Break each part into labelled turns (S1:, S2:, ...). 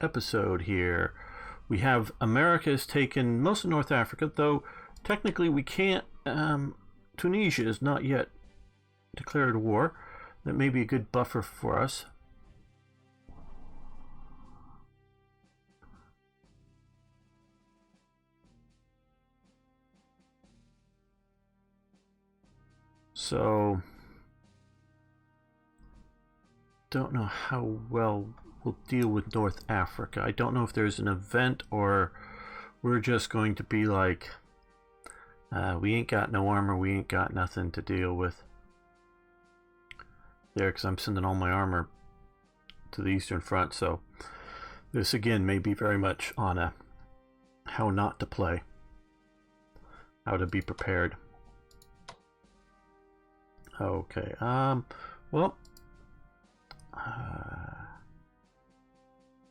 S1: episode here. We have America has taken most of North Africa, though technically we can't. Tunisia is not yet declared war. That may be a good buffer for us. So, don't know how well we'll deal with North Africa. I don't know if there's an event or we're just going to be like, we ain't got no armor, we ain't got nothing to deal with there, because I'm sending all my armor to the Eastern Front. So this again may be very much on a how not to play, how to be prepared. Okay, well,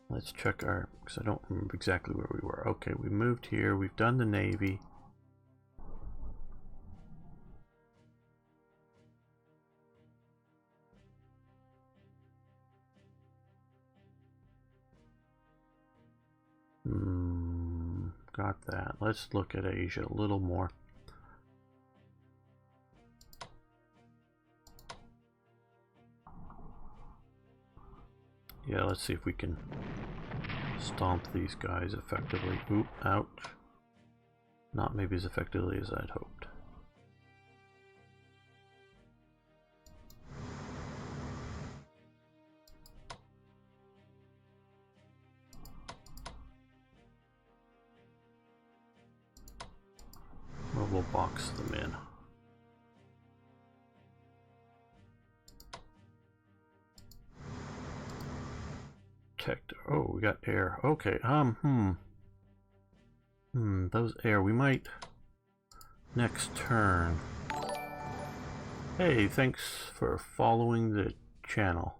S1: let's check our, because I don't remember exactly where we were. Okay, we moved here, we've done the Navy. Got that. Let's look at Asia a little more. Yeah, let's see if we can stomp these guys effectively. Oop, ouch. Not maybe as effectively as I'd hoped. Well, we'll box them in. Oh, we got air. Okay, those air, we might next turn. Hey, thanks for following the channel.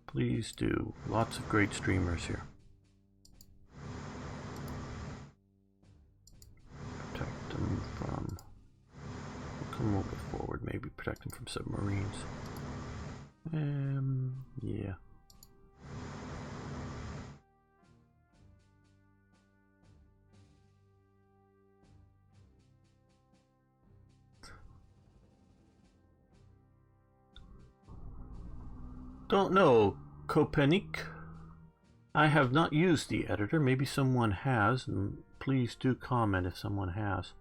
S1: Please do. Lots of great streamers here. Protect them from... We'll come a little bit forward, maybe protect them from submarines. Yeah. Don't know, Kopenik. I have not used the editor. Maybe someone has, and please do comment if someone has.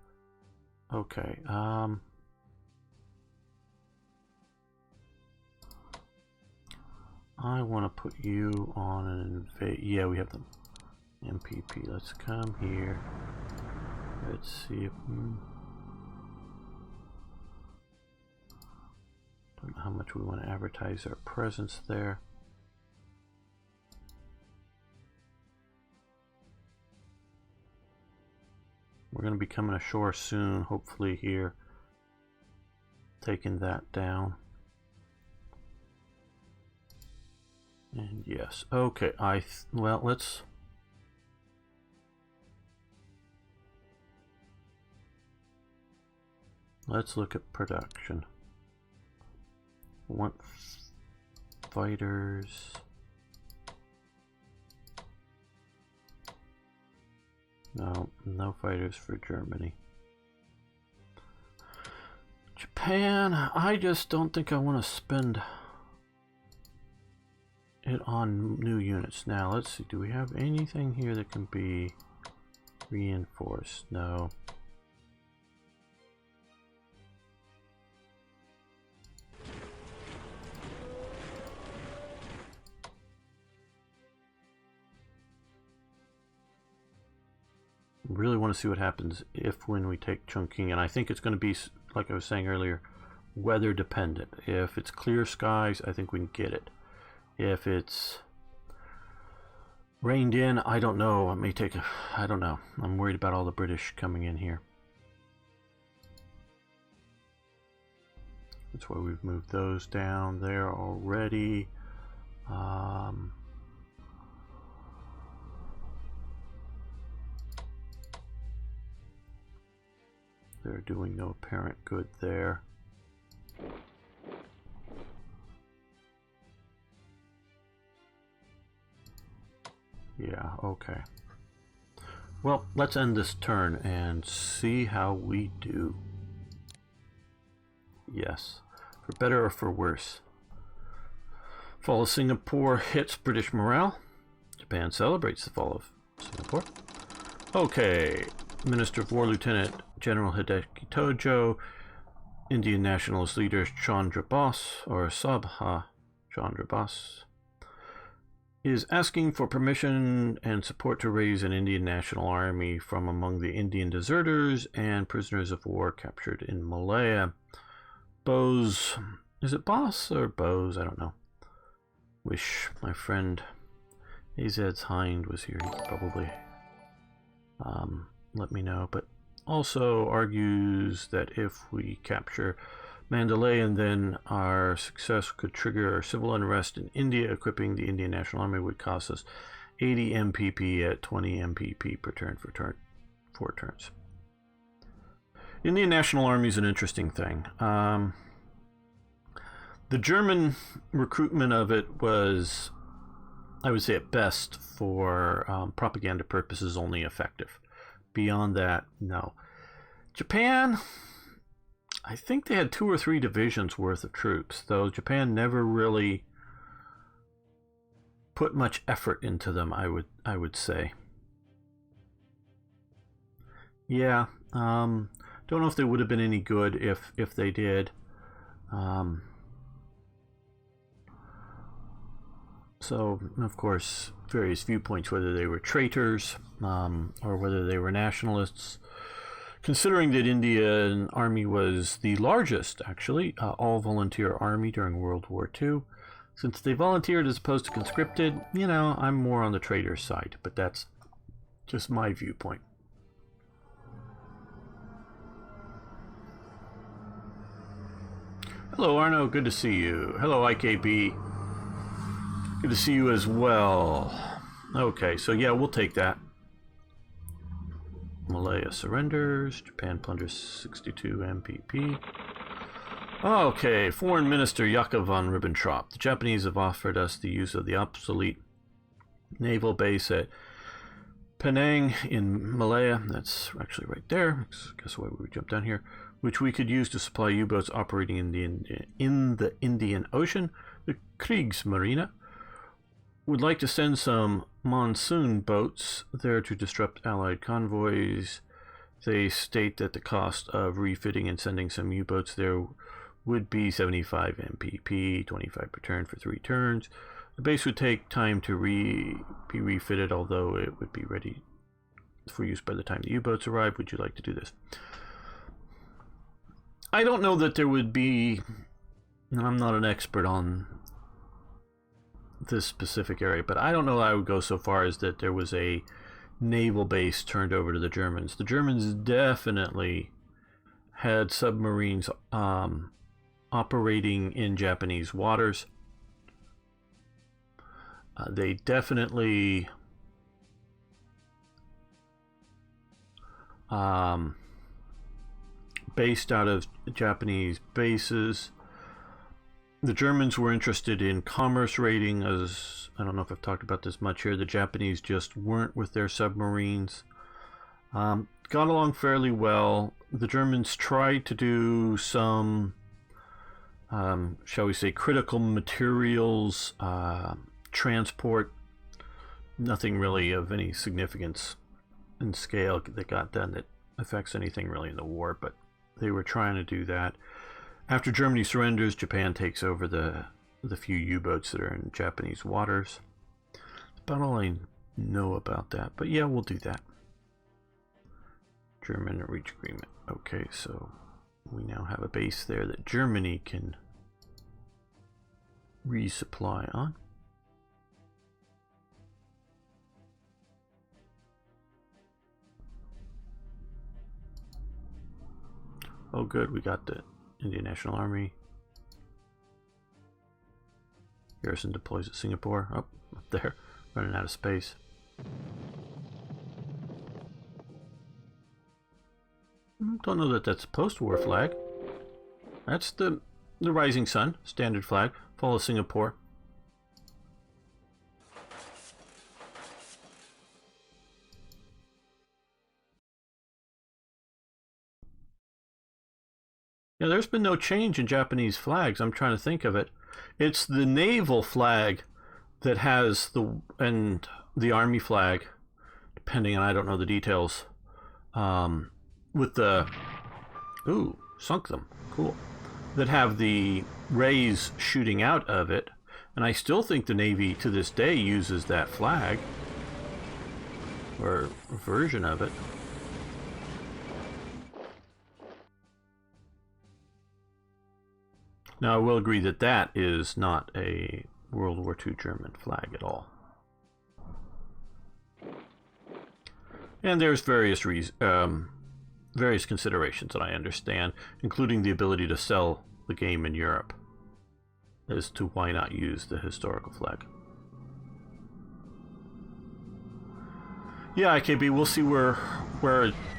S1: Okay, I want to put you on an invade. Yeah, we have the MPP. Let's come here. Let's see if... Don't know how much we want to advertise our presence there. We're going to be coming ashore soon, hopefully here. Taking that down. And yes, okay, well, let's look at production. Want fighters. No, no fighters for Germany. Japan, I just don't think I want to spend it on new units. Now, let's see, do we have anything here that can be reinforced? No. Really want to see what happens when we take Chongqing, and I think it's going to be, like I was saying earlier, weather dependent. If it's clear skies, I think we can get it. If it's rained in, I don't know. It may take I don't know. I'm worried about all the British coming in here. That's why we've moved those down there already. They're doing no apparent good there. Yeah, okay. Well, let's end this turn and see how we do. Yes. For better or for worse. Fall of Singapore hits British morale. Japan celebrates the fall of Singapore. Okay. Minister of War Lieutenant General Hideki Tojo, Indian nationalist leader Chandra Bose, or Sabha Chandra Bose, is asking for permission and support to raise an Indian national army from among the Indian deserters and prisoners of war captured in Malaya. Bose, is it Boss or Bose? I don't know. Wish my friend AZ's Hind was here. He could probably let me know. But also argues that if we capture Mandalay and then our success could trigger civil unrest in India, equipping the Indian National Army would cost us 80 MPP at 20 MPP per turn for 4 turns. Indian National Army is an interesting thing. The German recruitment of it was, I would say at best, for propaganda purposes, only effective. Beyond that, no. Japan, I think they had 2 or 3 divisions worth of troops, though Japan never really put much effort into them, I would say. Yeah, don't know if they would have been any good if they did. So, of course, various viewpoints, whether they were traitors or whether they were nationalists. Considering that Indian Army was the largest, actually, all-volunteer army during World War II, since they volunteered as opposed to conscripted, you know, I'm more on the traitor side, but that's just my viewpoint. Hello, Arno. Good to see you. Hello, IKB. Good to see you as well. Okay, so yeah, we'll take that. Malaya surrenders. Japan plunders 62 MPP. Okay, Foreign Minister Jakob von Ribbentrop. The Japanese have offered us the use of the obsolete naval base at Penang in Malaya. That's actually right there. Guess why we jumped down here. Which we could use to supply U-boats operating in the Indian Ocean. The Kriegsmarine would like to send some monsoon boats there to disrupt Allied convoys. They state that the cost of refitting and sending some U-boats there would be 75 MPP, 25 per turn for 3 turns. The base would take time to be refitted, although it would be ready for use by the time the U-boats arrive. Would you like to do this? I don't know that there would be, and I'm not an expert on this specific area, but I don't know I would go so far as that there was a naval base turned over to the Germans. The Germans definitely had submarines operating in Japanese waters. They definitely based out of Japanese bases. The Germans were interested in commerce raiding, as I don't know if I've talked about this much here. The Japanese just weren't with their submarines. Got along fairly well. The Germans tried to do some, shall we say, critical materials transport. Nothing really of any significance in scale that got done that affects anything really in the war, but they were trying to do that. After Germany surrenders, Japan takes over the few U-boats that are in Japanese waters. That's about all I know about that, but yeah, we'll do that. German reach agreement. Okay, so we now have a base there that Germany can resupply on. Oh good, we got the Indian National Army. Garrison deploys at Singapore. Oh, up there, running out of space. Don't know that that's a post-war flag. That's the Rising Sun, standard flag. Fall of Singapore. Yeah, there's been no change in Japanese flags. I'm trying to think of it. It's the naval flag that has and the army flag, depending on, I don't know the details, with the, ooh, sunk them, cool, that have the rays shooting out of it. And I still think the Navy to this day uses that flag, or a version of it. Now, I will agree that that is not a World War II German flag at all. And there's various considerations that I understand, including the ability to sell the game in Europe, as to why not use the historical flag. Yeah, IKB, we'll see where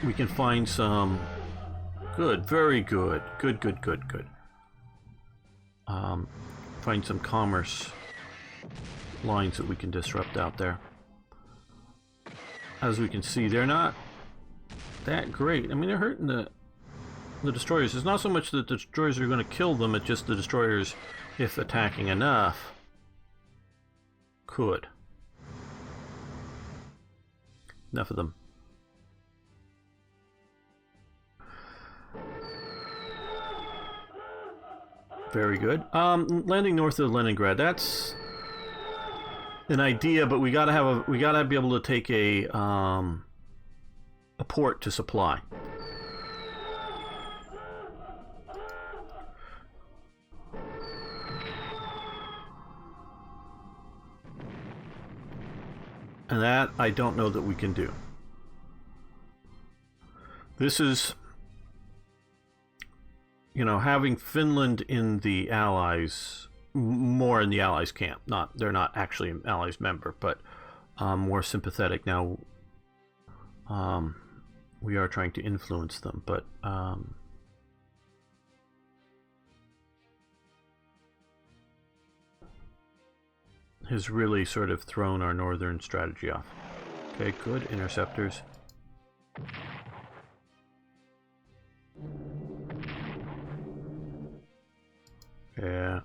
S1: we can find some good, very good, good. Find some commerce lines that we can disrupt out there. As we can see, they're not that great. I mean, they're hurting the destroyers. It's not so much that the destroyers are going to kill them, it's just the destroyers, if attacking enough, could. Enough of them. Very good. Landing north of Leningrad. That's an idea, but we gotta be able to take a port to supply. And that I don't know that we can do. This is, you know, having Finland in the Allies, more in the Allies camp. They're not actually an Allies member, but more sympathetic. Now, we are trying to influence them, but has really sort of thrown our northern strategy off. Okay, good. Interceptors. Yeah.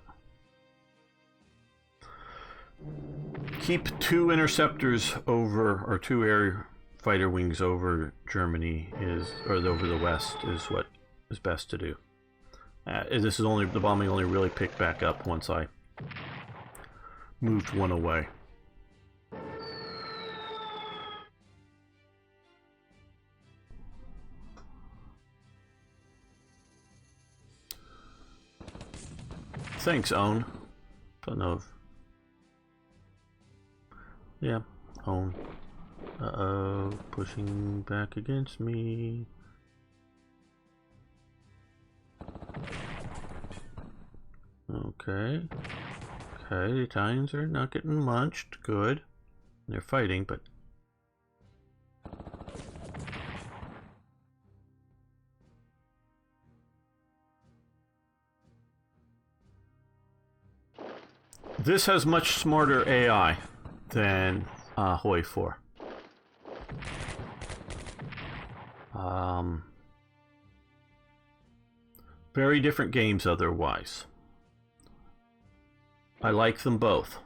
S1: Keep 2 interceptors over, or 2 air fighter wings over Germany or over the west is what is best to do. This is the bombing only really picked back up once I moved one away. Thanks, Own. Don't know if... Yeah, Own. Uh-oh, pushing back against me. Okay. Okay, the Italians are not getting munched. Good. They're fighting, but... This has much smarter AI than Hoi 4. Very different games otherwise. I like them both.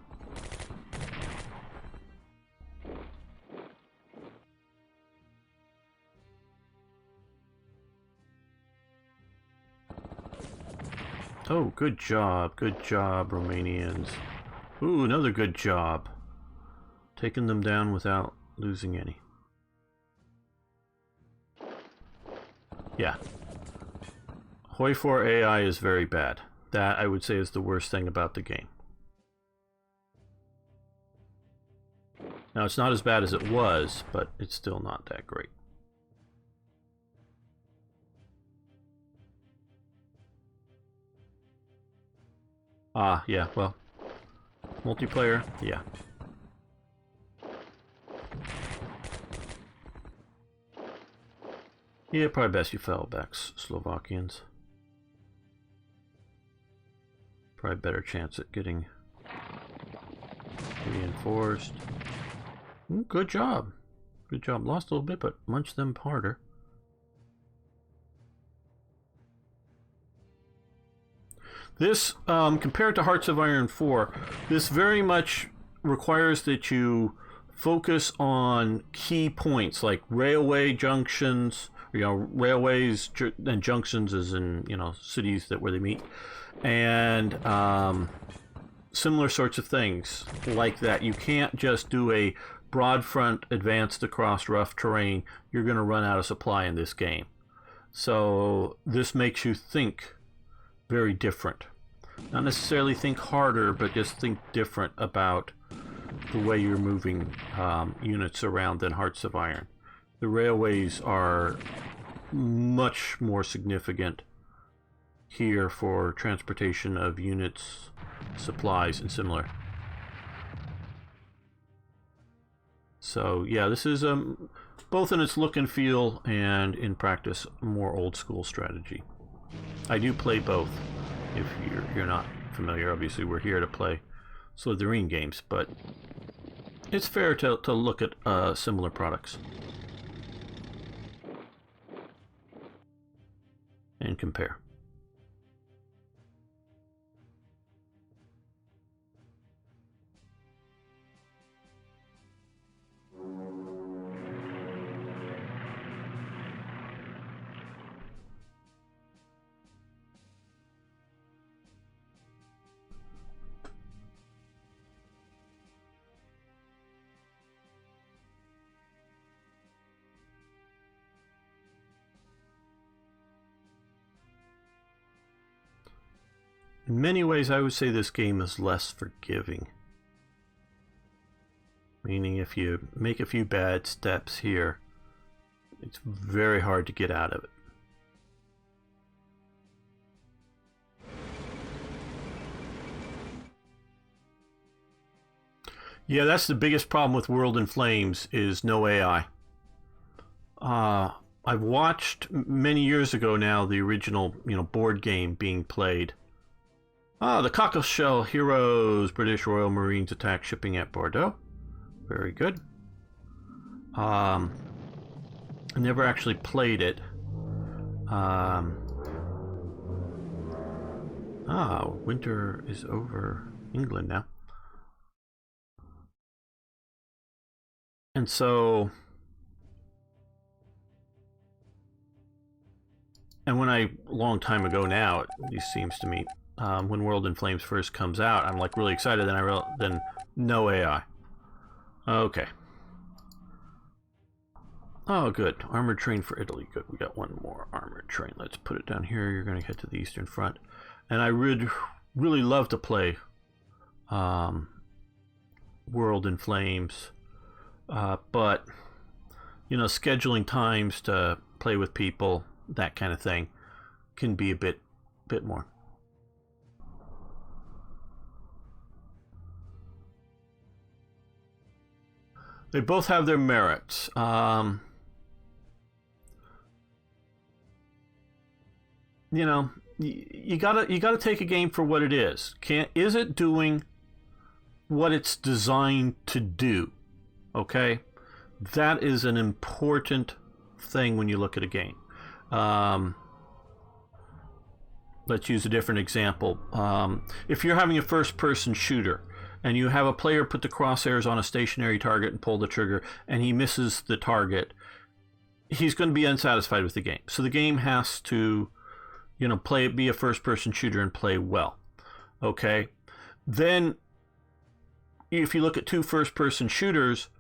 S1: Oh, good job, Romanians. Ooh, another good job. Taking them down without losing any. Yeah. Hoi 4 AI is very bad. That, I would say, is the worst thing about the game. Now, it's not as bad as it was, but it's still not that great. Ah, yeah, well, multiplayer, yeah. Yeah, probably best you fell back, Slovakians. Probably better chance at getting reinforced. Good job. Good job. Lost a little bit, but munch them harder. This, compared to Hearts of Iron 4, this very much requires that you focus on key points like railway junctions, railways and junctions as in, cities where they meet, and similar sorts of things like that. You can't just do a broad front advanced across rough terrain. You're going to run out of supply in this game. So this makes you think very different. Not necessarily think harder, but just think different about the way you're moving units around than Hearts of Iron. The railways are much more significant here for transportation of units, supplies, and similar. So yeah, this is both in its look and feel and in practice more old school strategy. I do play both. If you're not familiar, obviously we're here to play Slytherin games, but it's fair to look at similar products and compare. In many ways, I would say this game is less forgiving. Meaning if you make a few bad steps here, it's very hard to get out of it. Yeah, that's the biggest problem with World in Flames is no AI. I've watched many years ago now the original, board game being played. The Cockleshell Heroes, British Royal Marines attack shipping at Bordeaux. Very good. I never actually played it. Winter is over England now. And so... And when a long time ago now, it seems to me, when World in Flames first comes out, I'm like really excited. Then no AI. Okay. Oh, good. Armored train for Italy. Good. We got one more armored train. Let's put it down here. You're going to head to the Eastern Front, and I would really love to play World in Flames, but scheduling times to play with people, that kind of thing, can be a bit more. They both have their merits. You gotta take a game for what it is. Is it doing what it's designed to do? Okay, that is an important thing when you look at a game. Let's use a different example. If you're having a first-person shooter, and you have a player put the crosshairs on a stationary target and pull the trigger, and he misses the target, he's going to be unsatisfied with the game. So the game has to, be a first-person shooter and play well. Okay? Then, if you look at two first-person shooters,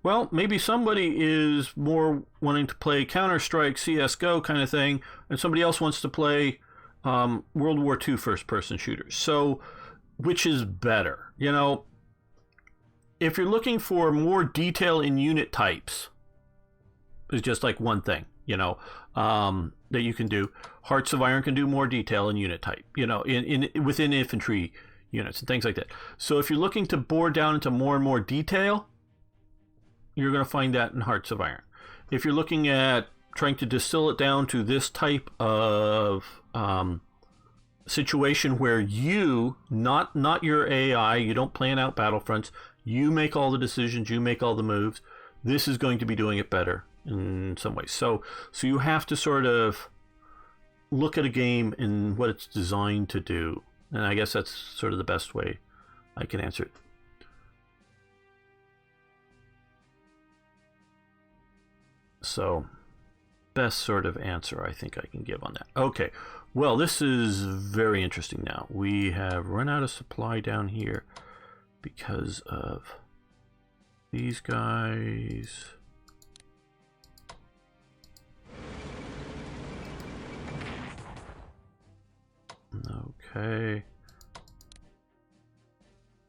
S1: well, maybe somebody is more wanting to play Counter-Strike, CSGO kind of thing, and somebody else wants to play World War II first-person shooters. So, which is better? If you're looking for more detail in unit types, it's just like one thing, that you can do. Hearts of Iron can do more detail in unit type, within infantry units and things like that. So if you're looking to bore down into more and more detail, you're going to find that in Hearts of Iron. If you're looking at trying to distill it down to this type of situation where you, not your AI, you don't plan out battlefronts, you make all the decisions, you make all the moves, this is going to be doing it better in some ways. So you have to sort of look at a game and what it's designed to do And I guess that's sort of the best way I can answer it. So, best sort of answer I think I can give on that. Okay, well, this is very interesting now. We have run out of supply down here because of these guys. Okay.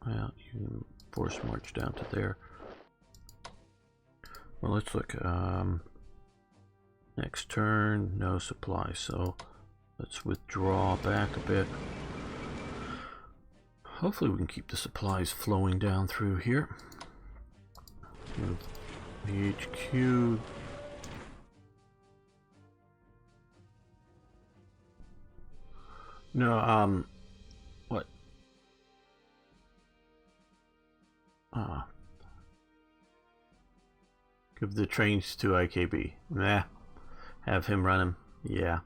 S1: Well, you can force march down to there. Well, let's look. Next turn, no supply, so let's withdraw back a bit. Hopefully we can keep the supplies flowing down through here. Move the HQ. No, what? Give the trains to IKB. Nah. Have him run him. Yeah.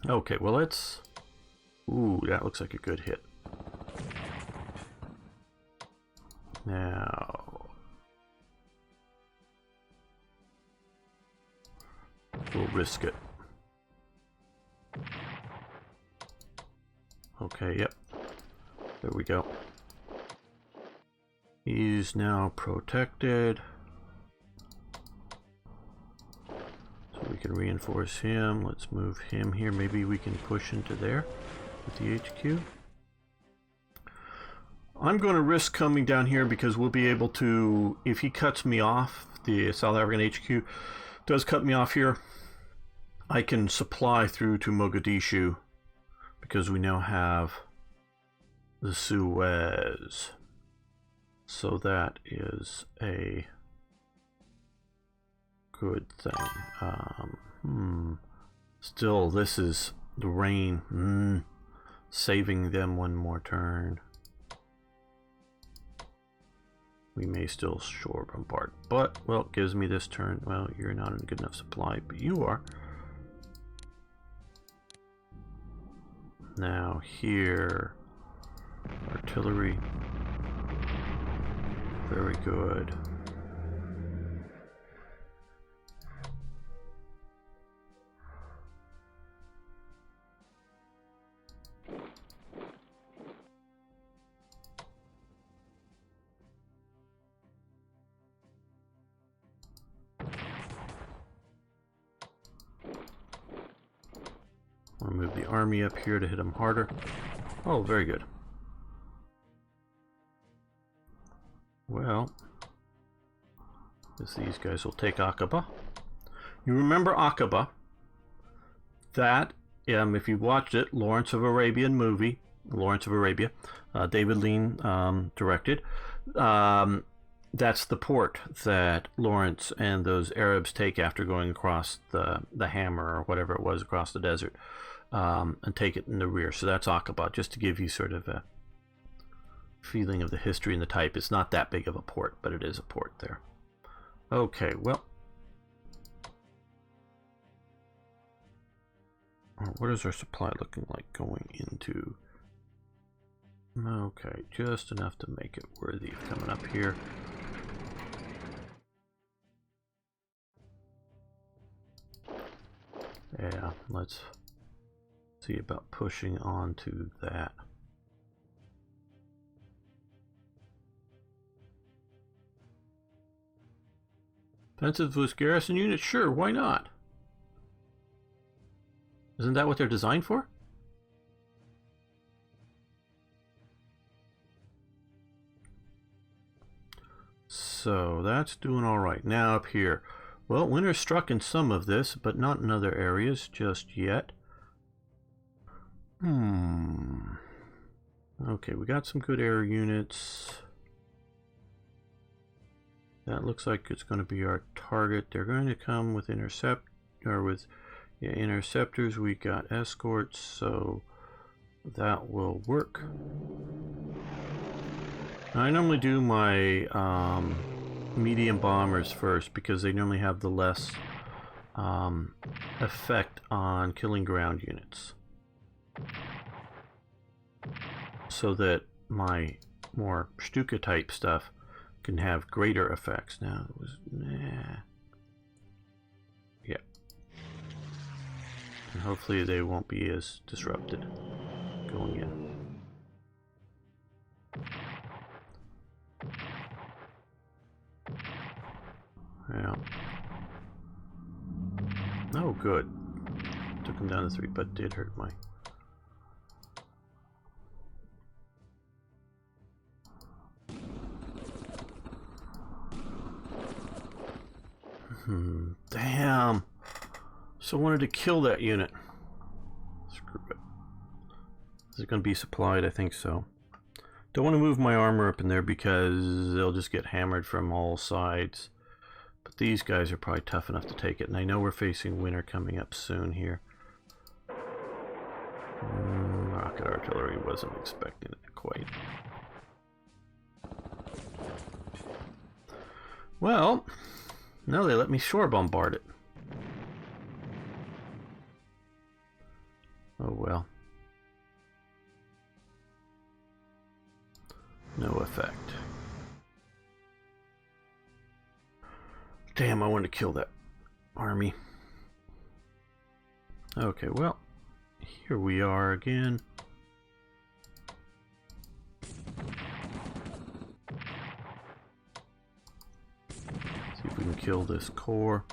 S1: Okay, well let's... Ooh, that looks like a good hit. Now... we'll risk it. Okay, yep. There we go. He's now protected. So we can reinforce him. Let's move him here. Maybe we can push into there with the HQ. I'm going to risk coming down here because we'll be able to, if he cuts me off, the South African HQ does cut me off here, I can supply through to Mogadishu because we now have the Suez. So that is a good thing. Still, this is the rain. Saving them one more turn. We may still shore bombard, but, well, it gives me this turn. Well, you're not in good enough supply, but you are. Now here, artillery. Very good. I'll move the army up here to hit them harder. Oh, very good. Well, guess these guys will take Aqaba. You remember Aqaba? That, if you watched it, Lawrence of Arabian movie, Lawrence of Arabia, David Lean directed. That's the port that Lawrence and those Arabs take after going across the hammer or whatever it was across the desert, and take it in the rear. So that's Aqaba, just to give you sort of a feeling of the history and the type. It's not that big of a port, but it is a port there. Okay, well, what is our supply looking like going into? Okay, just enough to make it worthy of coming up here. Yeah, let's see about pushing on to that. Offensive with garrison units? Sure, why not? Isn't that what they're designed for? So that's doing all right. Now up here. Well, winter struck in some of this, but not in other areas just yet. Okay, we got some good air units. That looks like it's going to be our target. They're going to come with interceptors. We got escorts, so that will work. I normally do my medium bombers first because they normally have the less effect on killing ground units. so that my more Stuka type stuff can have greater effects. Now it was yeah, and hopefully they won't be as disrupted going in. Yeah. Oh, good. Took him down to 3, but did hurt my... Damn. So wanted to kill that unit. Screw it. Is it going to be supplied? I think so. Don't want to move my armor up in there because they'll just get hammered from all sides. But these guys are probably tough enough to take it. And I know we're facing winter coming up soon here. Rocket artillery, wasn't expecting it quite. Well, no, they let me shore bombard it. Oh well. No effect. Damn, I wanted to kill that army. Okay, well, here we are again. See if we can kill this core.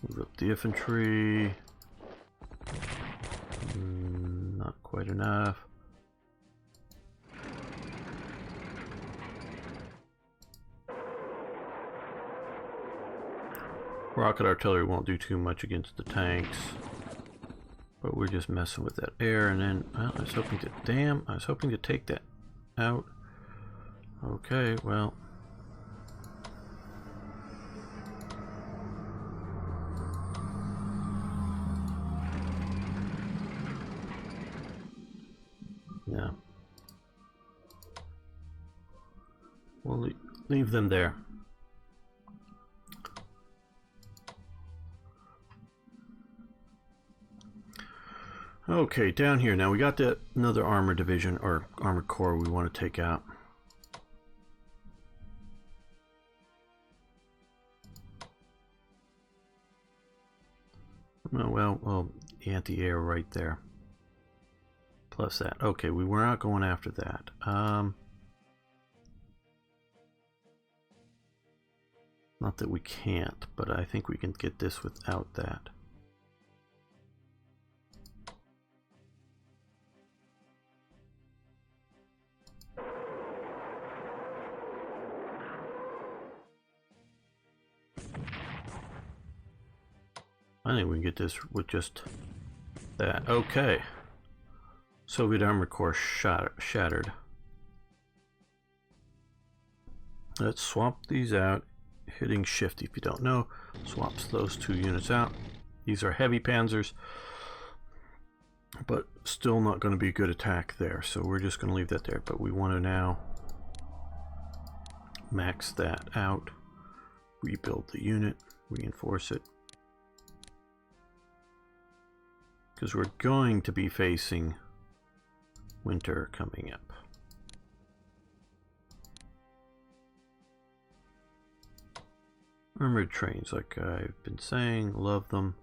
S1: Move up the infantry. Not quite enough. Rocket artillery won't do too much against the tanks, but we're just messing with that air. And then, well, I was hoping to, damn, I was hoping to take that out. Okay, well. Yeah. We'll leave them there. Okay, down here now we got that another armor division or armor corps we want to take out. Oh, well, anti-air right there. Plus that. Okay, we were not going after that. Not that we can't, but I think we can get this without that. I think we can get this with just that. Okay. Soviet armor corps shattered. Let's swap these out. Hitting shift, if you don't know, swaps those 2 units out. These are heavy panzers, but still not going to be a good attack there, so we're just going to leave that there. But we want to now max that out, rebuild the unit, reinforce it, because we're going to be facing winter coming up. Armored trains, like I've been saying, love them.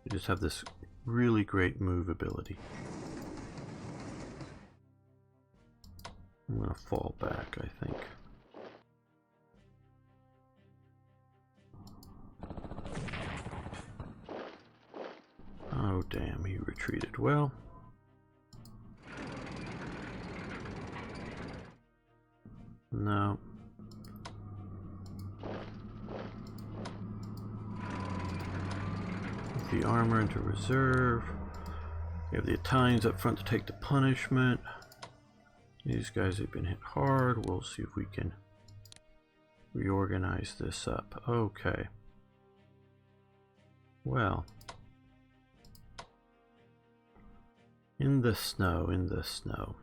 S1: You just have this really great movability. I'm going to fall back, I think. Oh damn, he retreated. Well, no. Put the armor into reserve. We have the Italians up front to take the punishment. These guys have been hit hard. We'll see if we can reorganize this up. Okay. Well. In the snow, in the snow.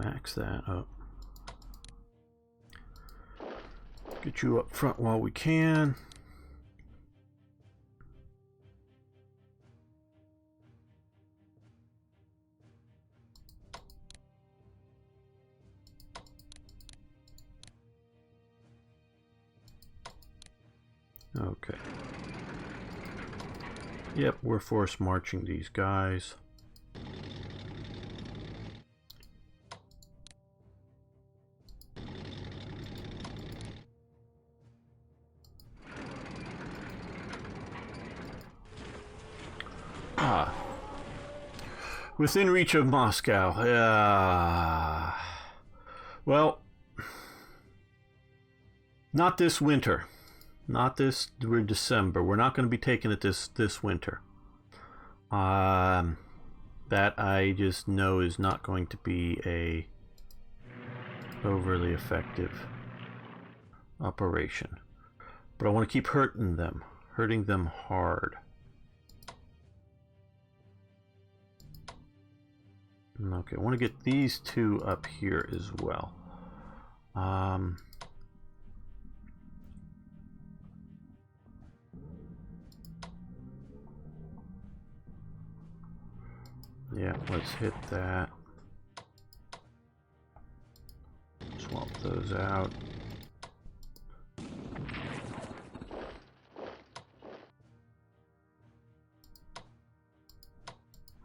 S1: Max that up. Get you up front while we can. Okay. Yep, we're force marching these guys. Ah. Within reach of Moscow. Well, not this winter. Not this, we're December. We're not going to be taking it this winter. That I just know is not going to be a overly effective operation. But I want to keep hurting them hard. Okay, I want to get these two up here as well. Yeah, let's hit that. Swap those out.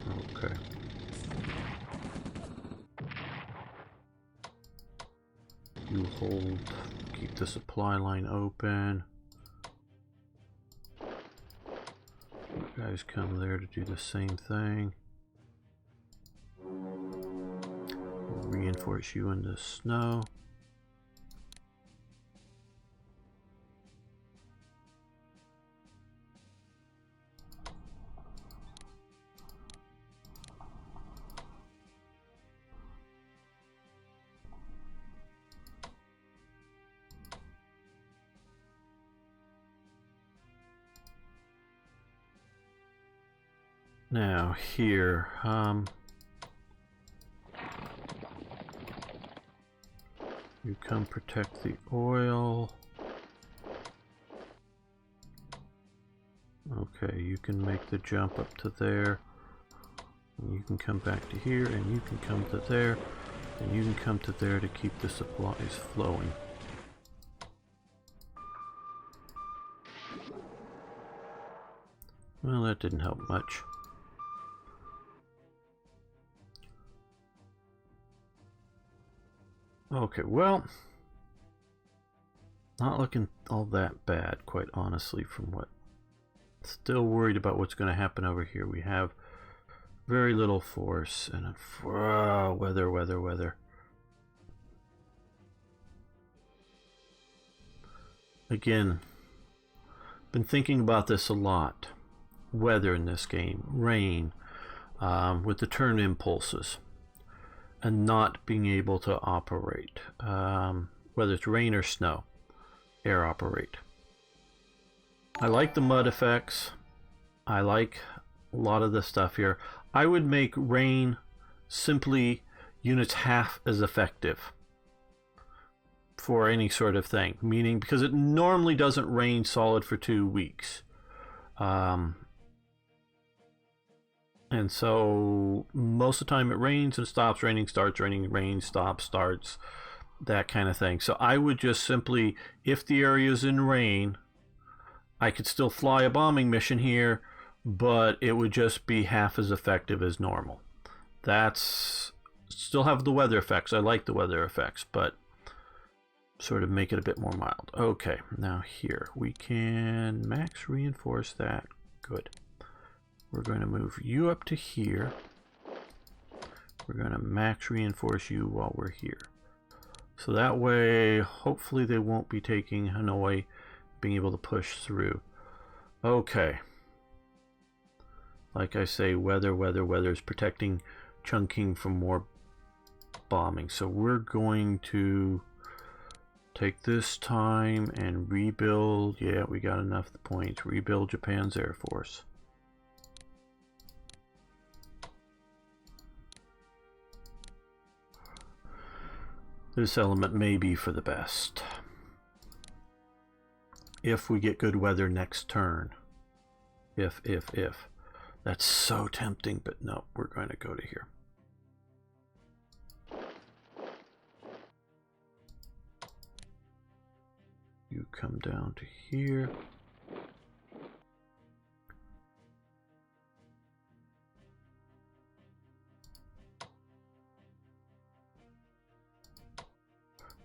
S1: Okay. You hold, keep the supply line open. You guys come there to do the same thing. Reinforce you in the snow. Now here, you come protect the oil. Okay, you can make the jump up to there. And you can come back to here, and you can come to there, and you can come to there to keep the supplies flowing. Well, that didn't help much. Okay, well, not looking all that bad, quite honestly, from what... Still worried about what's going to happen over here. We have very little force, and weather. Again, been thinking about this a lot. Weather in this game, rain, with the turn impulses. And not being able to operate, whether it's rain or snow, air operate. I like the mud effects. I like a lot of the stuff here. I would make rain simply units half as effective for any sort of thing, meaning because it normally doesn't rain solid for 2 weeks. And so most of the time it rains and stops raining, starts raining, rains, stops, starts, that kind of thing. So I would just simply, if the area is in rain, I could still fly a bombing mission here, but it would just be half as effective as normal. That's still have the weather effects. I like the weather effects, but sort of make it a bit more mild. Okay, now here we can max reinforce that. Good. We're going to move you up to here. We're going to max reinforce you while we're here. So that way, hopefully they won't be taking Hanoi, being able to push through. Okay. Like I say, weather is protecting Chungking from more bombing. So we're going to take this time and rebuild. Yeah, we got enough points. Rebuild Japan's Air Force. This element may be for the best. If we get good weather next turn. If. That's so tempting, but no, we're going to go to here. You come down to here.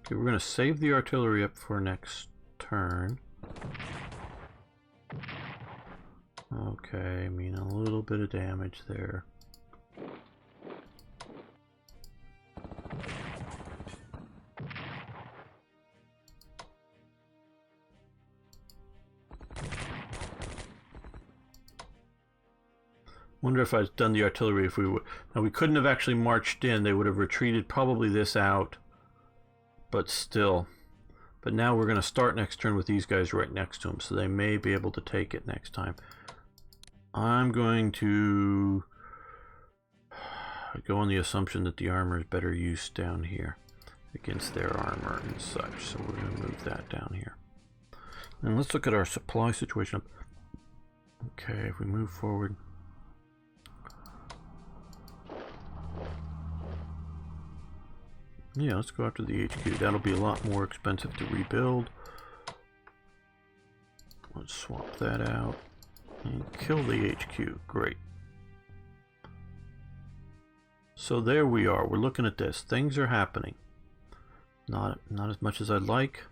S1: Okay, we're going to save the artillery up for next turn. Okay, I mean a little bit of damage there. Wonder if I'd done the artillery if we would. Now we couldn't have actually marched in. They would have retreated probably this out. But still. But now we're going to start next turn with these guys right next to them. So they may be able to take it next time. I'm going to go on the assumption that the armor is better used down here against their armor and such. So we're going to move that down here. And let's look at our supply situation. Okay, if we move forward. Yeah, let's go after the HQ. That'll be a lot more expensive to rebuild. Let's swap that out and kill the HQ. Great. So there we are. We're looking at this. Things are happening. Not as much as I'd like,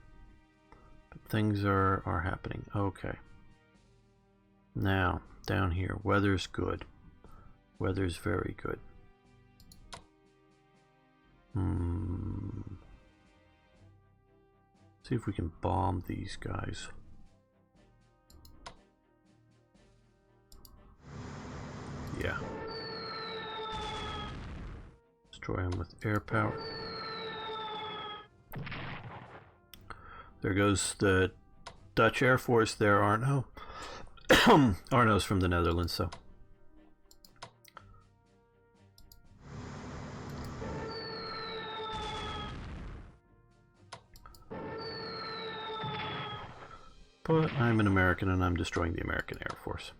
S1: but things are happening. Okay. Now, down here, weather's good. Weather's very good. See if we can bomb these guys. Yeah. Destroy them with air power. There goes the Dutch Air Force there, Arno. Arno's from the Netherlands, so. But I'm an American and I'm destroying the American Air Force.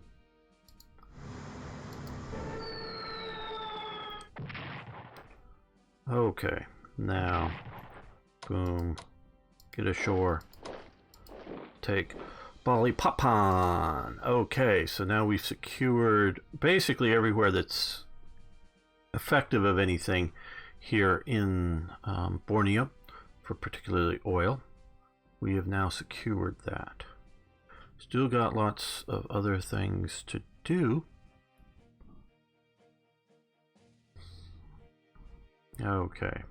S1: Okay, now, boom, get ashore, take Balikpapan. Okay, so now we've secured basically everywhere that's effective of anything here in Borneo, for particularly oil. We have now secured that. Still got lots of other things to do. Okay.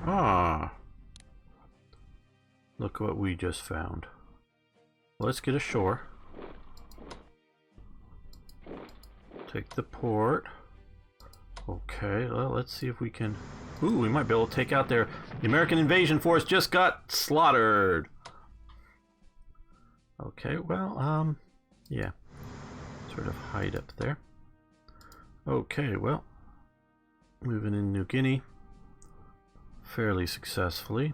S1: Ah. Look what we just found. Let's get ashore. Take the port. Okay, well, let's see if we can... Ooh, we might be able to take out their... The American invasion force just got slaughtered. Okay, well, yeah. Sort of hide up there. Okay, well. Moving in New Guinea. Fairly successfully.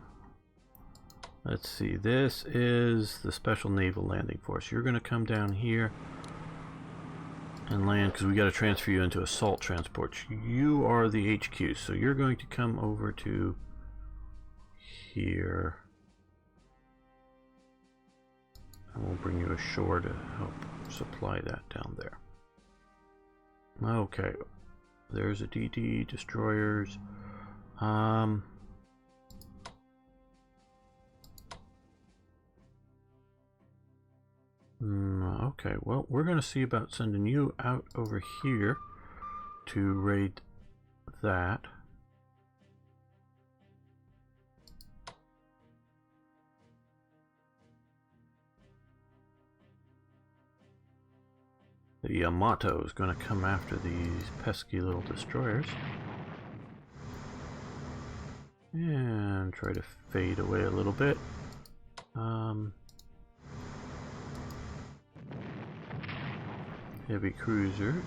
S1: Let's see, this is the Special Naval Landing Force. You're going to come down here and land, because we got to transfer you into assault transport. You are the HQ, so you're going to come over to here, and we'll bring you ashore to help supply that down there. Okay, there's a DD destroyers. Okay, well, we're going to see about sending you out over here to raid that. The Yamato is going to come after these pesky little destroyers. And try to fade away a little bit. heavy cruisers.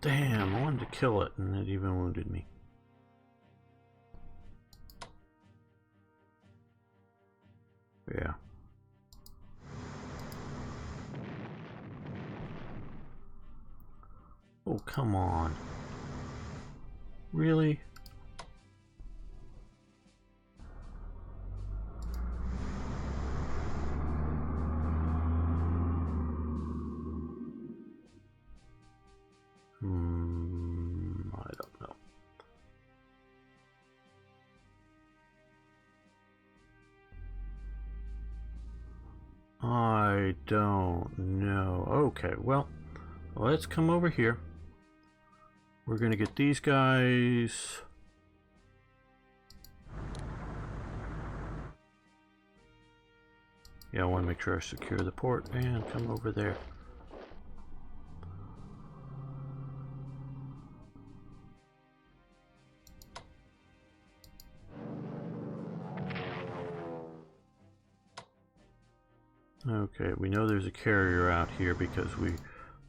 S1: Damn, I wanted to kill it and it even wounded me. Yeah. Oh, come on. Really? I don't know. I don't know. Okay, well, let's come over here. We're gonna get these guys. Yeah, I want to make sure I secure the port and come over there. Okay, we know there's a carrier out here because we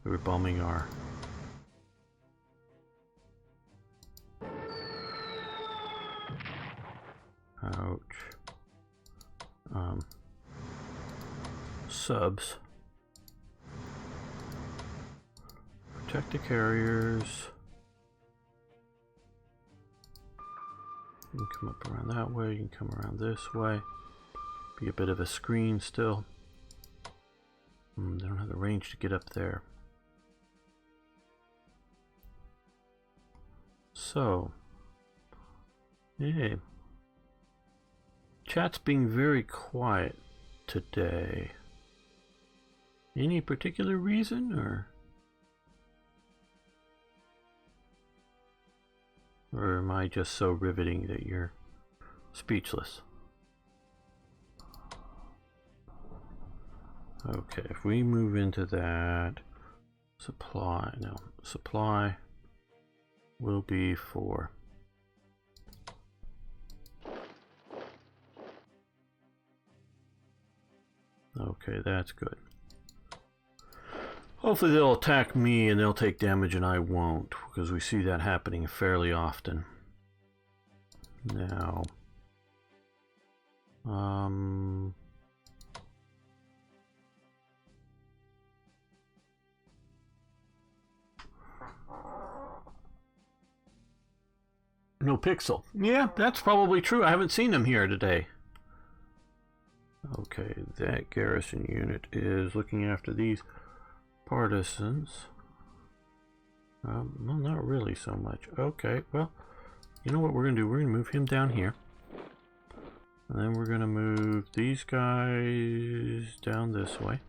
S1: were bombing our... Ouch. Subs. Protect the carriers. You can come up around that way, you can come around this way. Be a bit of a screen still. They don't have the range to get up there. So, yeah. Chat's being very quiet today. Any particular reason, or am I just so riveting that you're speechless? Okay, if we move into that, supply will be 4. Okay, that's good. Hopefully they'll attack me and they'll take damage and I won't, because we see that happening fairly often. Now, no pixel. Yeah, that's probably true. I haven't seen them here today. Okay, that garrison unit is looking after these partisans. Well, not really so much. Okay, well, you know what we're going to do? We're going to move him down here. And then we're going to move these guys down this way.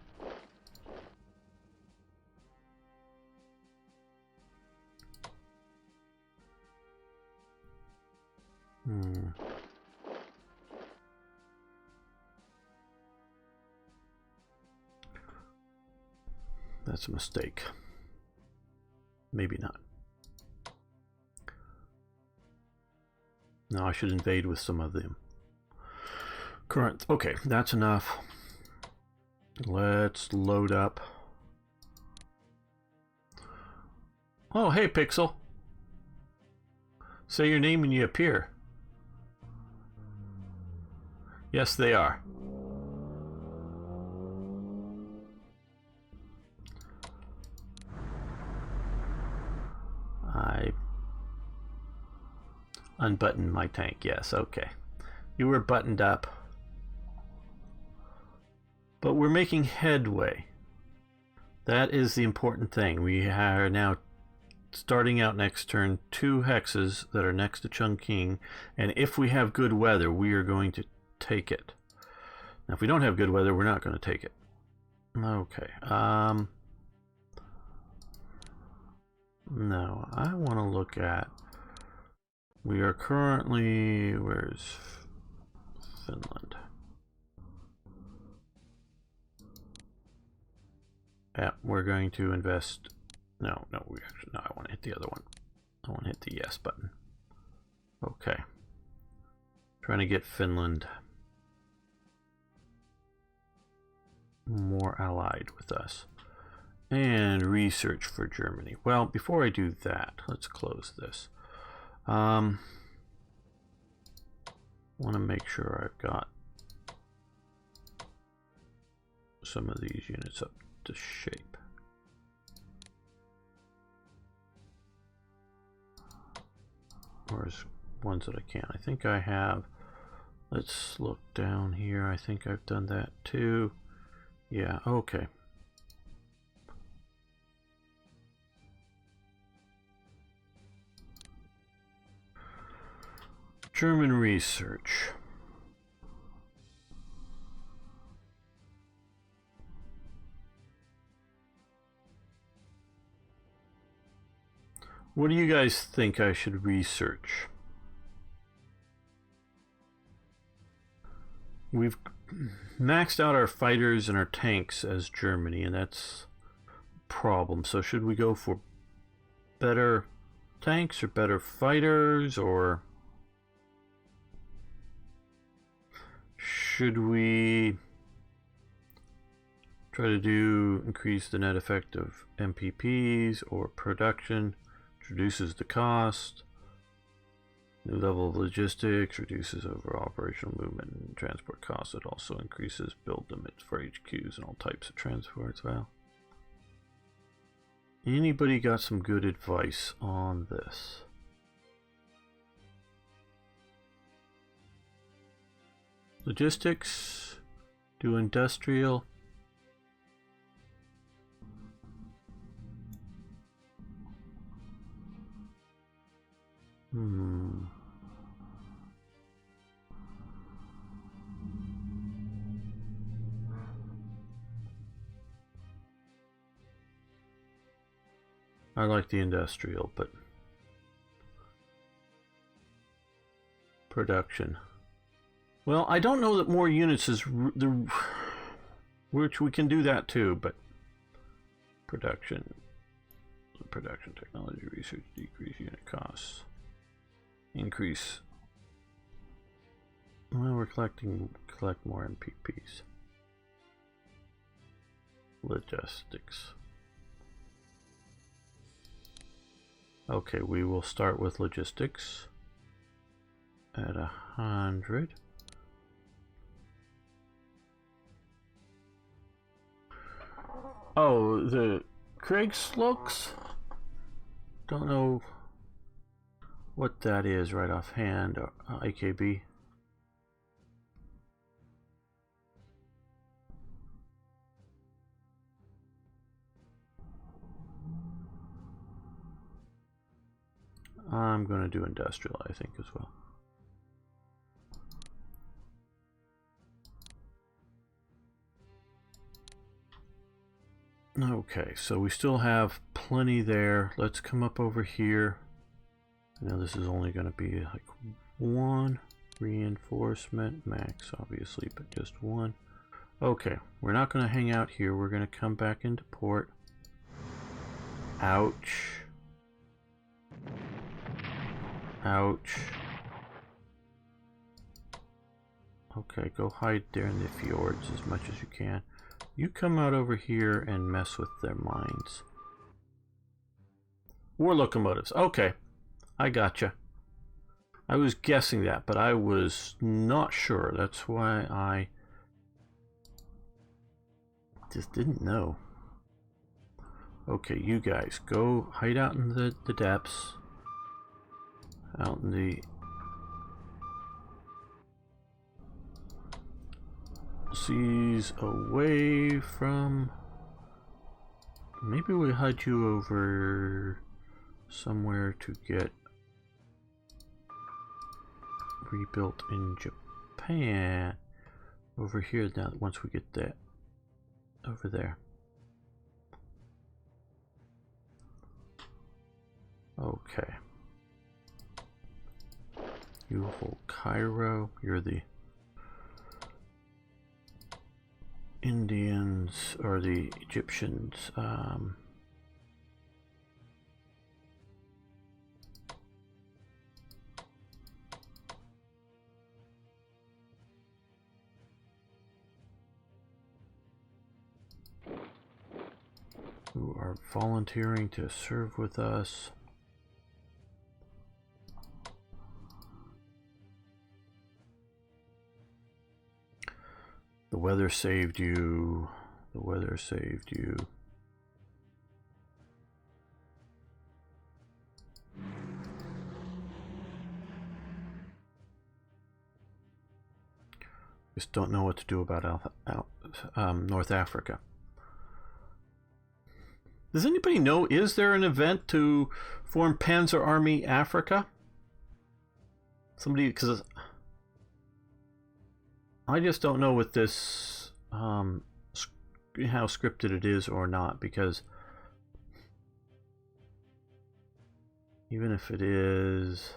S1: That's a mistake. Maybe not. No, I should invade with some of them. Current. Okay, that's enough. Let's load up. Oh, hey, Pixel. Say your name and you appear. Yes, they are. I unbuttoned my tank. Yes, okay. You were buttoned up. But we're making headway. That is the important thing. We are now starting out next turn 2 hexes that are next to Chungking, and if we have good weather, we are going to take it. Now, if we don't have good weather, we're not going to take it. Okay. No, I want to look at... We are currently... Where's Finland? Yeah, we're going to invest... No, I want to hit the other one. I want to hit the yes button. Okay. Trying to get Finland more allied with us. And research for Germany. Well, before I do that, let's close this. Want to make sure I've got some of these units up to shape. Or ones that I can. I think I have. Let's look down here. I think I've done that too. Yeah, okay. German research. What do you guys think I should research? We've maxed out our fighters and our tanks as Germany, and that's a problem. So should we go for better tanks or better fighters, or should we try to increase the net effect of MPPs or production, which reduces the cost? New level of logistics reduces overall operational movement and transport costs. It also increases build limits for HQs and all types of transports. Well, anybody got some good advice on this? Logistics, do industrial. I like the industrial, but production. Well, I don't know that more units is the, which we can do that too, but production technology research, decrease unit costs, increase. Well, we're collect more MPPs. Logistics. Okay, we will start with logistics at 100. Oh, the Kriegslooks? Don't know what that is right offhand. AKB. I'm going to do industrial, I think, as well. Okay, so we still have plenty there. Let's come up over here. Now this is only going to be like one reinforcement max, obviously, but just one. Okay, we're not going to hang out here. We're going to come back into port. Ouch. Ouch. Okay, go hide there in the fjords as much as you can. You come out over here and mess with their mines. War locomotives. Okay, I gotcha. I was guessing that, but I was not sure. That's why I just didn't know. Okay, you guys, go hide out in the depths. Out in the seas away from. Maybe we hide you over somewhere to get rebuilt in Japan. Over here now, once we get that over there. Okay. You hold Cairo. You're the Indians or the Egyptians. who are volunteering to serve with us. The weather saved you. The weather saved you. Just don't know what to do about North Africa. Does anybody know, is there an event to form Panzer Army Africa? Somebody, because I just don't know what this, how scripted it is or not, because even if it is...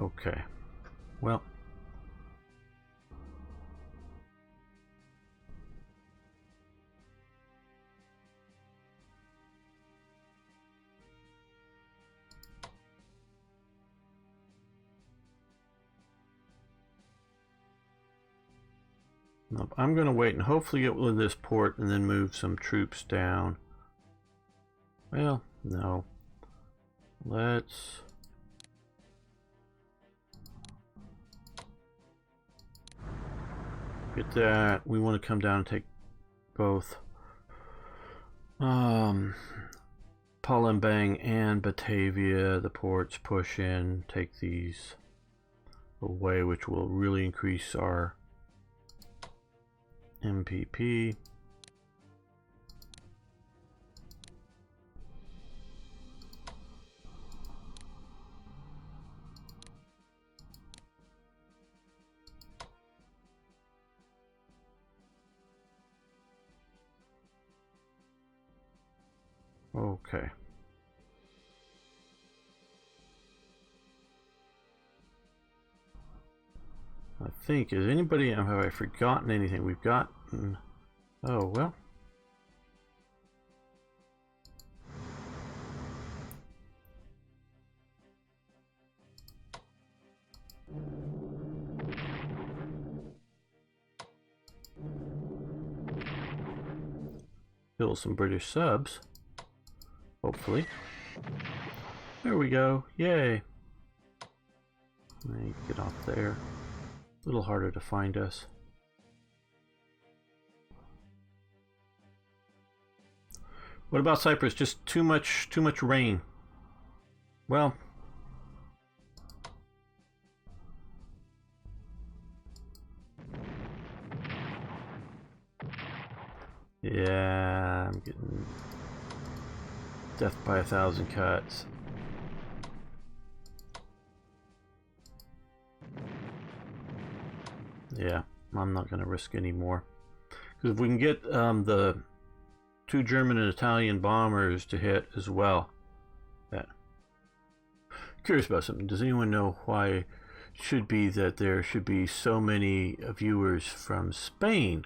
S1: Okay, well, nope, I'm going to wait and hopefully get with this port and then move some troops down. Well, no. Let's... get that. We want to come down and take both Palembang and Batavia. The ports push in, take these away, which will really increase our MPP. Okay. I think, is anybody, have I forgotten anything? We've gotten, oh, well. Kill some British subs. Hopefully. There we go. Yay. Get off there. A little harder to find us. What about Cyprus? Just too much rain. Well, yeah, I'm getting death by 1,000 cuts. Yeah, I'm not going to risk any more. Because if we can get the 2 German and Italian bombers to hit as well. Yeah. Curious about something. Does anyone know why it should be that there should be so many viewers from Spain?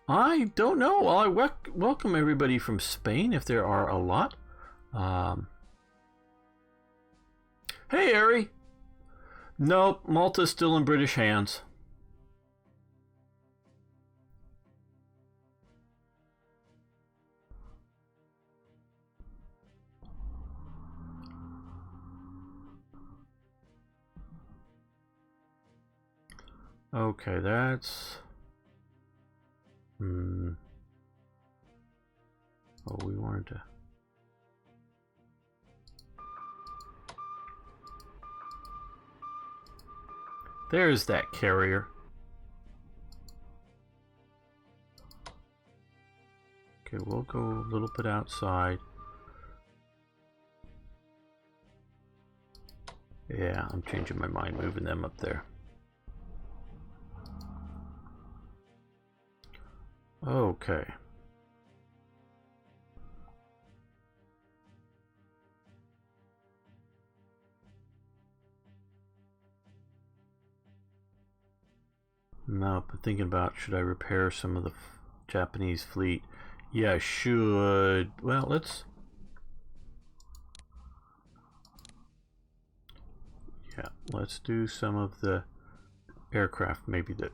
S1: I don't know. Well, I welcome everybody from Spain if there are a lot. Hey, Ari. Nope, Malta's still in British hands. Okay, that's... Oh, we wanted to... There's that carrier. Okay, we'll go a little bit outside. Yeah, I'm changing my mind, moving them up there. Okay. No, but thinking about, should I repair some of the Japanese fleet? Yeah, I should. Well, let's... Yeah, let's do some of the aircraft maybe that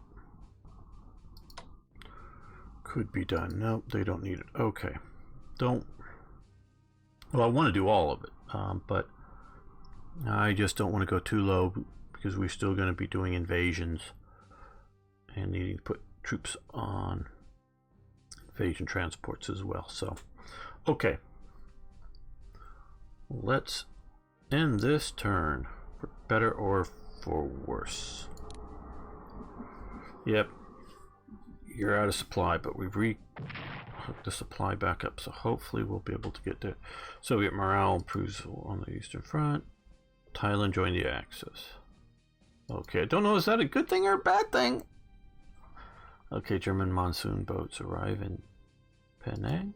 S1: could be done. Nope, they don't need it. Okay. Don't... Well, I want to do all of it, but I just don't want to go too low because we're still going to be doing invasions and needing to put troops on invasion transports as well. So, okay. Let's end this turn for better or for worse. Yep. You're out of supply, but we've hooked the supply back up, so hopefully we'll be able to get there. Soviet morale improves on the Eastern Front. Thailand joined the Axis. Okay, I don't know, is that a good thing or a bad thing? Okay, German monsoon boats arrive in Penang.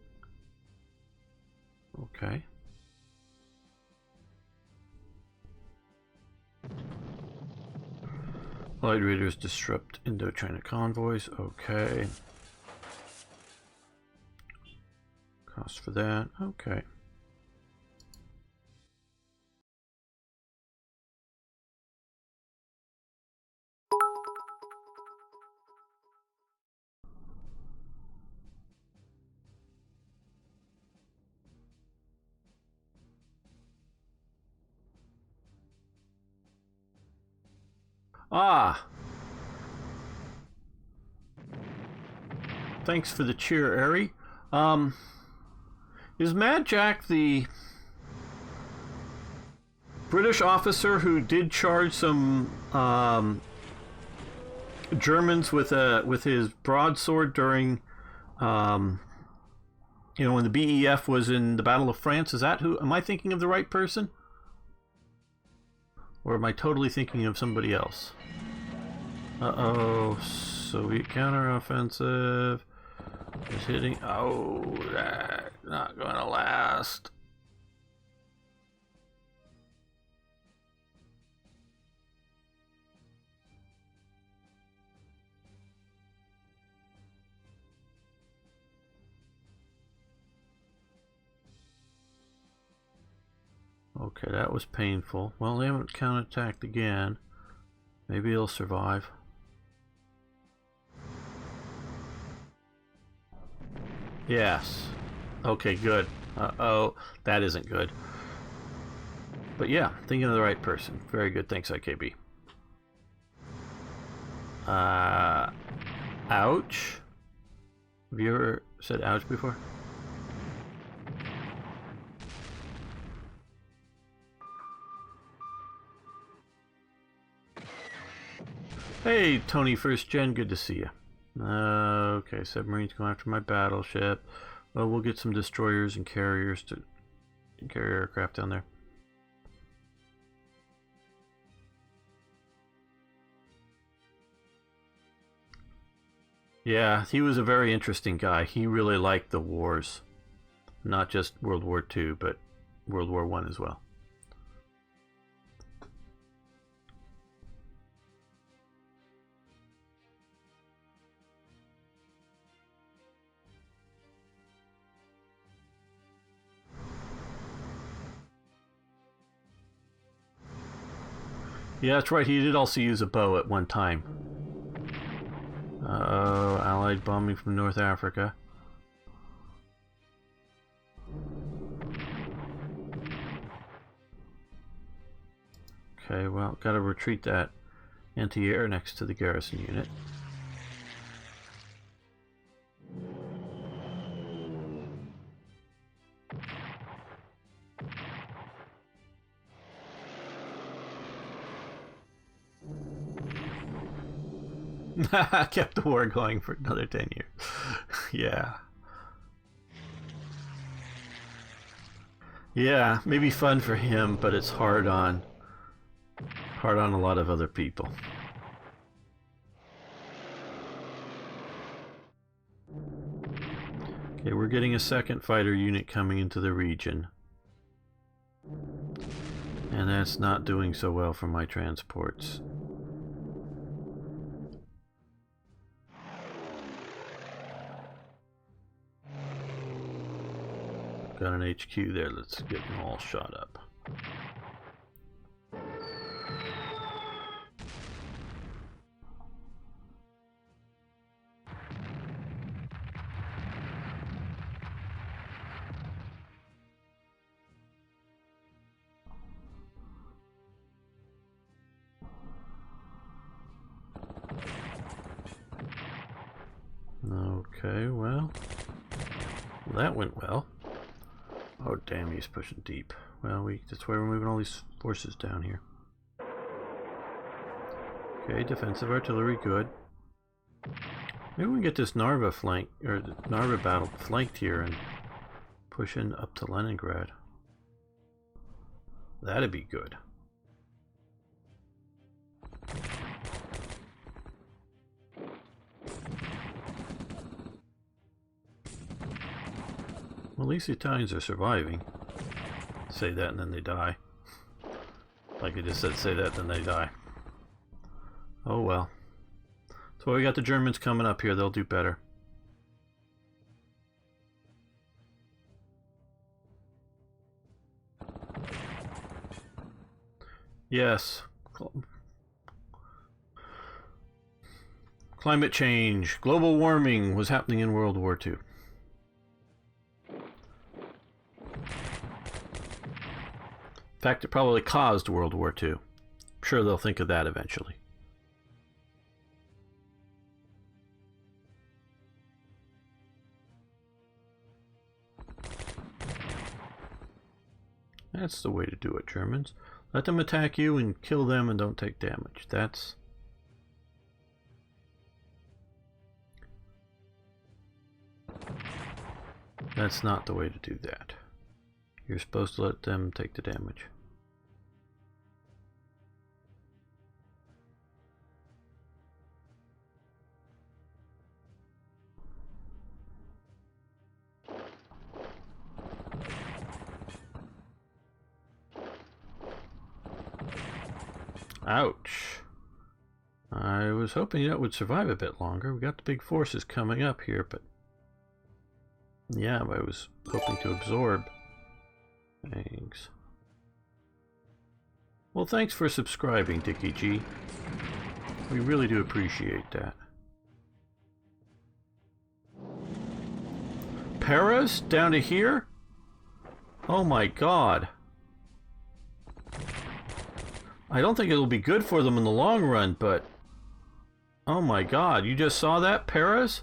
S1: Okay. Light raiders disrupt Indochina convoys. Okay. Cost for that. Okay. Ah! Thanks for the cheer, Ari. Is Mad Jack the British officer who did charge some Germans with his broadsword during when the BEF was in the Battle of France? Is that who? Am I thinking of the right person? Or am I totally thinking of somebody else? Uh-oh. Soviet counteroffensive is hitting. Oh, that's not going to last. Okay, that was painful. Well, they haven't counterattacked again. Maybe he'll survive. Yes. Okay, good. Uh-oh, that isn't good. But yeah, thinking of the right person. Very good. Thanks, IKB. Ouch. Have you ever said ouch before? Hey, Tony First Gen, good to see you. Okay, submarines going after my battleship. Well, we'll get some destroyers and carriers to carry aircraft down there. Yeah, he was a very interesting guy. He really liked the wars. Not just World War II, but World War I as well. Yeah, that's right. He did also use a bow at one time. Uh-oh, Allied bombing from North Africa. Okay, well, gotta retreat that anti-air next to the garrison unit. Kept the war going for another 10 years. Yeah. Yeah, maybe fun for him, but it's hard on a lot of other people. Okay, we're getting a second fighter unit coming into the region. And that's not doing so well for my transports. got an HQ there. Let's get them all shot up. Okay, well, that went well. Oh damn, he's pushing deep. Well, that's why we're moving all these forces down here. Okay, defensive artillery, good. Maybe we can get this Narva flank, or the Narva battle flanked here and push in up to Leningrad. That'd be good. Well, at least the Italians are surviving. Say that and then they die. Like I just said, say that then they die. Oh well. So we got the Germans coming up here, they'll do better. Yes. Climate change, global warming was happening in World War II. In fact, it probably caused World War II. I'm sure they'll think of that eventually. That's the way to do it, Germans. Let them attack you and kill them and don't take damage. That's not the way to do that. You're supposed to let them take the damage. Ouch. I was hoping that would survive a bit longer. We got the big forces coming up here, but yeah, I was hoping to absorb. Thanks. Well, thanks for subscribing, Dickie G. We really do appreciate that. Paris? Down to here? Oh my god. I don't think it'll be good for them in the long run, but... oh my god, you just saw that, Paris?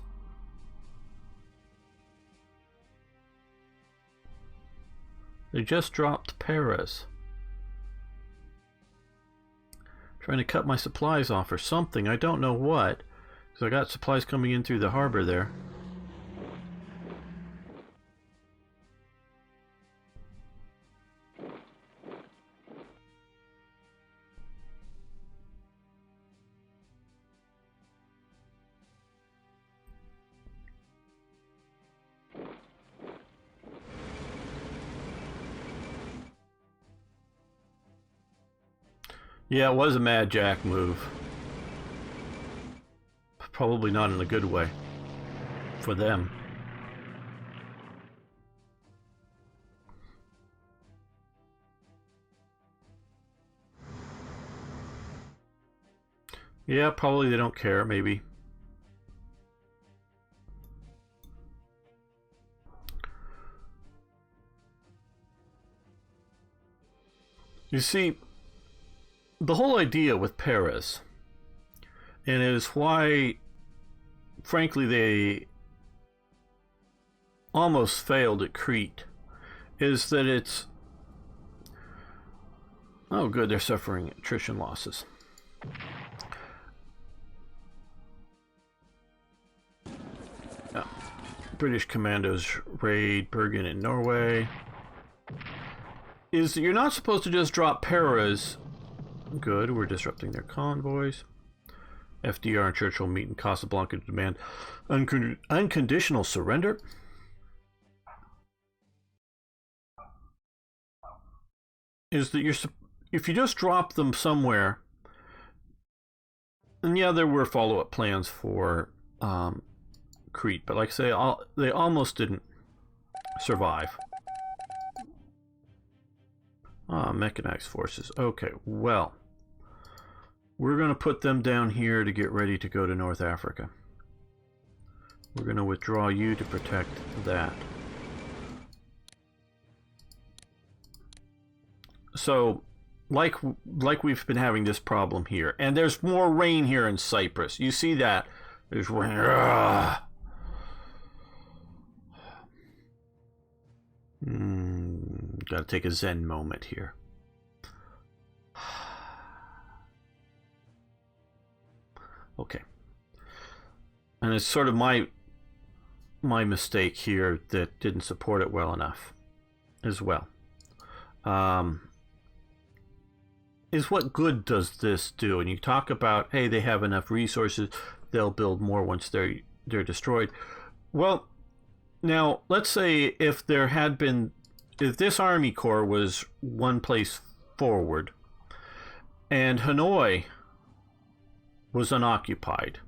S1: They just dropped Paris. Trying to cut my supplies off or something, I don't know what. Because I got supplies coming in through the harbor there. Yeah, it was a Mad Jack move. Probably not in a good way. For them. Yeah, probably they don't care, maybe. You see, the whole idea with Paris, and it is why, frankly, they almost failed at Crete, is that it's... oh good, they're suffering attrition losses. British commandos raid Bergen in Norway. Is that you're not supposed to just drop Paris. Good, we're disrupting their convoys. FDR and Churchill meet in Casablanca to demand unconditional surrender. Is that if you just drop them somewhere, and yeah, there were follow-up plans for Crete, but like I say, they almost didn't survive. Ah, mechanized forces. Okay, well, we're going to put them down here to get ready to go to North Africa. We're going to withdraw you to protect that. So, like we've been having this problem here, and there's more rain here in Cyprus. You see that? There's rain. Gotta take a Zen moment here. Okay. And it's sort of my mistake here that didn't support it well enough as well. Is what good does this do? And you talk about, hey, they have enough resources, they'll build more once they're destroyed. Well, now let's say if this army corps was one place forward and Hanoi was unoccupied,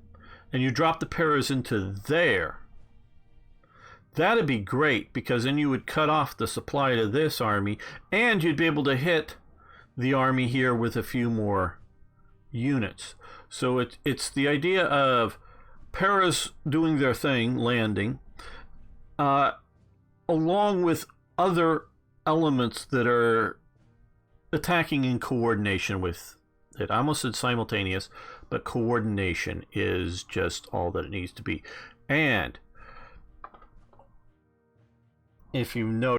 S1: and you drop the paras into there, that'd be great, because then you would cut off the supply to this army, and you'd be able to hit the army here with a few more units. So it's the idea of paras doing their thing, landing, along with other elements that are attacking in coordination with it. I almost said simultaneous, but coordination is just all that it needs to be. And if you notice,